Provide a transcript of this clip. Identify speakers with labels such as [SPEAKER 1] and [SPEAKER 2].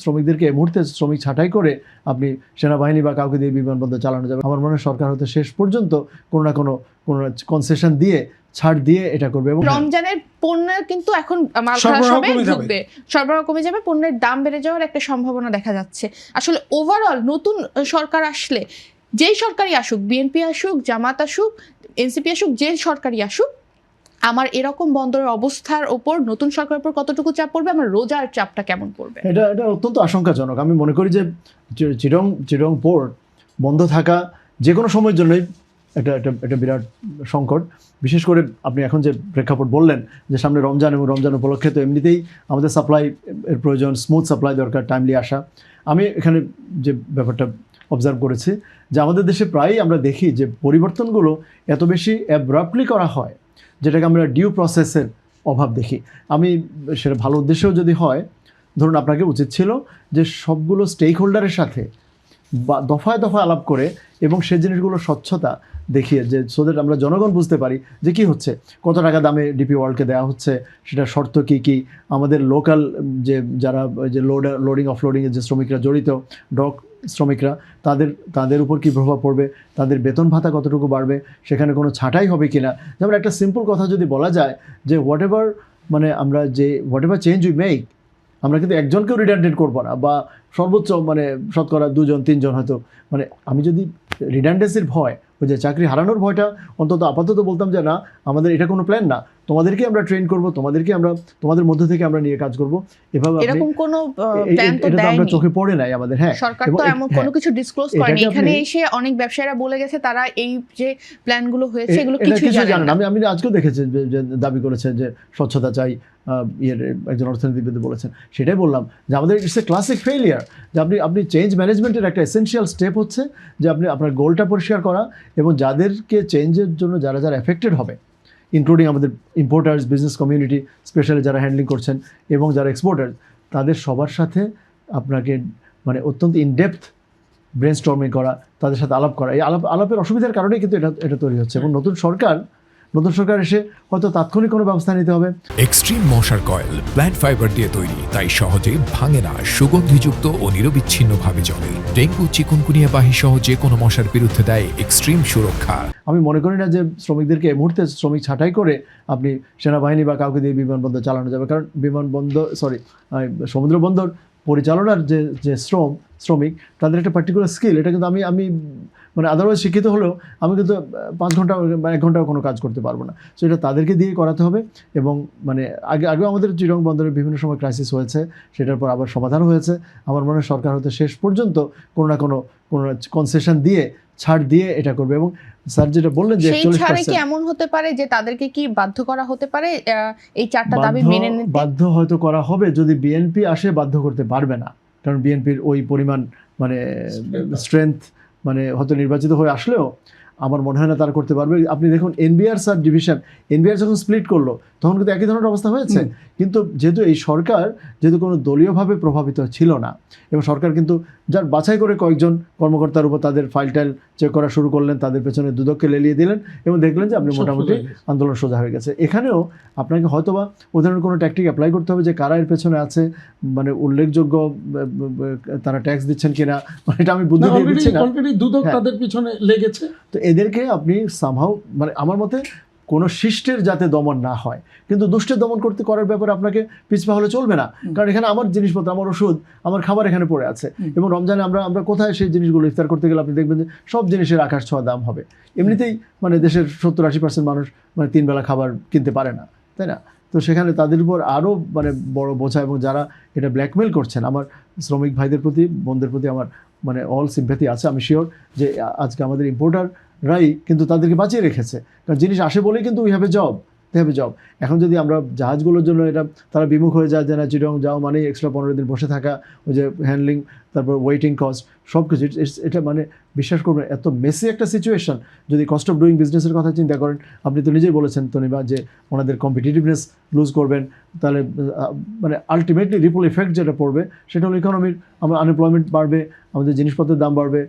[SPEAKER 1] শ্রমিকদেরকে এই মুহূর্তে শ্রমিক ছাঁটাই করে আপনি সেনাবাহিনী বা কাউকে দিয়ে বিমানবন্দর চালানো যাবে, আমার মনে হয় সরকার হয়তো শেষ পর্যন্ত কোনো না কোনো কনসেশন দিয়ে ছাড় দিয়ে এটা করবে। এবং
[SPEAKER 2] রমজানের পণ্যের কিন্তু এখন মাল খালাস হবে, ঢুকবে, সরবরাহ কমে যাবে, পণ্যের দাম বেড়ে যাওয়ার একটা সম্ভাবনা দেখা যাচ্ছে। আসলে ওভারঅল নতুন সরকার আসলে, যেই সরকারই আসুক, বিএনপি আসুক, জামাত আসুক, এনসিপি আসুক, যে সরকারই আসুক, আমার এরকম বন্দরের অবস্থার উপর নতুন সরকারের উপর কতটুকু চাপ পড়বে, আমার রোজার চাপটা কেমন পড়বে,
[SPEAKER 1] এটা অত্যন্ত আশঙ্কাজনক। আমি মনে করি যে চিটং পোর্ট বন্ধ থাকা যে কোনো সময়ের জন্যই একটা বিরাট সংকট। বিশেষ করে আপনি এখন যে প্রেক্ষাপট বললেন যে সামনে রমজান এবং রমজান উপলক্ষে তো এমনিতেই আমাদের সাপ্লাই এর প্রয়োজন, স্মুথ সাপ্লাই দরকার, টাইমলি আসা। আমি এখানে যে ব্যাপারটা অবজার্ভ করেছি যে আমাদের দেশে প্রায়ই আমরা দেখি যে পরিবর্তনগুলো এত বেশি অ্যাব্রাপ্টলি করা হয়, যেটাকে আমরা ডিউ প্রসেসের অভাব দেখি। আমি সেটা ভালো উদ্দেশ্যেও যদি হয়, ধরুন আপনাকে উচিত ছিল যে সবগুলো স্টেক হোল্ডারের সাথে বা দফায় দফায় আলাপ করে এবং সেই জিনিসগুলো স্বচ্ছতা দেখিয়ে, যে সো দ্যাট আমরা জনগণ বুঝতে পারি যে কী হচ্ছে, কত টাকা দামে ডিপি ওয়ার্ল্ডকে দেওয়া হচ্ছে, সেটা শর্ত কী কী, আমাদের লোকাল যে যারা যে লোডিং অফলোডিংয়ের যে শ্রমিকরা জড়িত, ডক শ্রমিকরা, তাদের উপর কী প্রভাব পড়বে, তাদের বেতন ভাতা কতটুকু বাড়বে, সেখানে কোনো ছাঁটাই হবে কি না। যেমন একটা সিম্পল কথা যদি বলা যায় যে what ever change we make, আমরা কিন্তু একজনকেও রিডান্ডেন্ট করবো না, বা সর্বোচ্চ শতকরা 2-3 হয়তো, আমি যদি রিডান্ডেন্সির ভয়, ওই যে চাকরি হারানোর ভয়টা অন্তত আপাতত বলতাম যে না, আমাদের এটা কোনো প্ল্যান না, তোমাদেরকে আমরা ট্রেন করব, তোমাদের মধ্যে থেকে আমরা নিয়ে কাজ করব, এভাবে
[SPEAKER 2] এরকম কোনো প্ল্যান তো দেয়নি,
[SPEAKER 1] আমরা চোখে পড়ে নাই আমাদের। হ্যাঁ,
[SPEAKER 2] সরকার তো এমন কোনো কিছু ডিসক্লোজ করেনি। এখানে এসে অনেক ব্যবসায়ীরা বলে গেছে তারা এই যে প্ল্যানগুলো হয়েছে এগুলো কিছুই জানেন না।
[SPEAKER 1] আমি আজকেও দেখেছি যে দাবি করেছে যে স্বচ্ছতা চাই, একজন অর্থনীতিবিদ বলেছেন। সেটাই বললাম যে আমাদের ইটস এ ক্লাসিক ফেলিয়ার, যে আপনি চেঞ্জ ম্যানেজমেন্টের একটা এসেনশিয়াল স্টেপ হচ্ছে যে আপনি আপনার গোলটা পরিষ্কার করা, এবং যাদেরকে চেঞ্জের জন্য যারা ইফেক্টেড হবে, ইনক্লুডিং আমাদের ইম্পোর্টার্স, বিজনেস কমিউনিটি, স্পেশালি যারা হ্যান্ডলিং করছেন এবং যারা এক্সপোর্টার্স, তাদের সবার সাথে আপনাকে অত্যন্ত ইনডেপথ ব্রেনস্টর্মিং করা, তাদের সাথে আলাপ করা। এই আলাপের অসুবিধার কারণেই কিন্তু এটা তৈরি হচ্ছে। এবং নতুন সরকার এসে হয়তো তাৎক্ষণিক কোনো ব্যবস্থা নিতে হবে।
[SPEAKER 3] এক্সট্রিম মশার কয়েল প্ল্যান্ট ফাইবার দিয়ে তৈরি, তাই সহজে ভাঙে না, সুগন্ধিযুক্ত ও নিরবিচ্ছিন্নভাবে জ্বলে। ডেঙ্গু, চিকুনগুনিয়া বাহি সহ যে কোনো মশার বিরুদ্ধে দেয় এক্সট্রিম সুরক্ষা। আমি
[SPEAKER 1] মনে করি না যে শ্রমিকদেরকে এই মুহূর্তে শ্রমিক ছাঁটাই করে আপনি সেনাবাহিনী বা কাউকে দিয়ে বিমানবন্দর চালানো যাবে, কারণ সমুদ্র বন্দর পরিচালনার যে শ্রমিক, তাদের একটা পার্টিকুলার স্কিল, এটা কিন্তু আমি আদারওয়াইজ শিক্ষিত হলেও আমি কিন্তু 5 ঘন্টা বা 1 ঘন্টাও কোনো কাজ করতে পারবো না। সো এটা তাদেরকে দিয়ে করাতে হবে। এবং আগেও আমাদের চিটং বন্দরের বিভিন্ন সময় ক্রাইসিস হয়েছে, সেটার পর আবার সমাধান হয়েছে। আমার মনে হয় সরকার হয়তো শেষ পর্যন্ত কোনো না কোনো কনসেশন দিয়ে, ছাড় দিয়ে এটা করবে। এবং স্যার যেটা বললেন যে
[SPEAKER 2] 41% কি এমন হতে পারে যে তাদেরকে কি বাধ্য করা হতে পারে এই 4টা দাবি মেনে নিতে?
[SPEAKER 1] বাধ্য হয়তো করা হবে, যদি বিএনপি আসে বাধ্য করতে পারবে না, কারণ বিএনপির ওই পরিমাণ স্ট্রেংথ হয়তো নির্বাচিত হয়ে আসলেও আমার মনে হয় না তারা করতে পারবে। আপনি দেখুন এনবিআর ডিভিশন, এনবিআর যখন স্প্লিট করলো তখন কিন্তু একই ধরনের অবস্থা হয়েছে। কিন্তু যেহেতু এই সরকার কোনো দলীয়ভাবে প্রভাবিত ছিল না, এবং সরকার কিন্তু যার বাছাই করে কয়েকজন কর্মকর্তার উপর তাদের ফাইল টাইল চেক করা শুরু করলেন, তাদের পেছনে দুদককে লেলিয়ে দিলেন এবং দেখলেন যে আপনি মোটামুটি আন্দোলন সোজা হয়ে গেছে। এখানেও আপনাকে হয়তোবা ওই ধরনের কোনো ট্যাকটিক অ্যাপ্লাই করতে হবে যে কারা এর পেছনে আছে, উল্লেখযোগ্য তারা ট্যাক্স দিচ্ছেন কিনা, এটা আমি বুদ্ধি দিয়ে দিচ্ছি না,
[SPEAKER 4] দুদক তাদের পিছনে লেগেছে।
[SPEAKER 1] তো এদেরকে আপনি সামহাউ আমার মতে কোনো শিষ্টের যাতে দমন না হয়, কিন্তু দুষ্টের দমন করার ব্যাপারে আপনাকে পিছপা হলে চলবে না। কারণ এখানে আমার জিনিসপত্র, আমার ওষুধ, আমার খাবার এখানে পড়ে আছে, এবং রমজানে আমরা কোথায় সেই জিনিসগুলো ইফতার করতে গেলে আপনি দেখবেন যে সব জিনিসের আকাশ ছোঁয়া দাম হবে। এমনিতেই দেশের 70-80% মানুষ 3 বেলা খাবার কিনতে পারে না, তাই না? তো সেখানে তাদের উপর আরও বড় বোঝা, এবং যারা এটা ব্ল্যাকমেল করছেন, আমার শ্রমিক ভাইদের প্রতি, বোনদের প্রতি আমার অল সিম্প্যাথি আছে। আমি শিওর যে আজকে আমাদের ইম্পোর্টাররাই কিন্তু তাদেরকে বাঁচিয়ে রেখেছে, কারণ জিনিস আসে বলেই কিন্তু উই হ্যাভ এ জব। এখন যদি আমরা জাহাজগুলোর জন্য তারা বিমুখ হয়ে যায় যে না চিটং যাও মানে এক্সট্রা 15 দিন বসে থাকা, ওই যে হ্যান্ডলিং, তারপর ওয়েটিং কস্ট, সব কিছু, এটা বিশ্বাস করবেন এত মেসি একটা সিচুয়েশন। যদি কস্ট অফ ডুইং বিজনেসের কথা চিন্তা করেন, আপনি তো নিজেই বলেছেন তনিবা যে ওনাদের কম্পিটিটিভনেস লুজ করবেন, তাহলে আলটিমেটলি রিপল ইফেক্ট যেটা পড়বে সেটা হলো ইকোনমির, আমার আনএমপ্লয়মেন্ট বাড়বে, আমাদের জিনিসপত্রের দাম বাড়বে,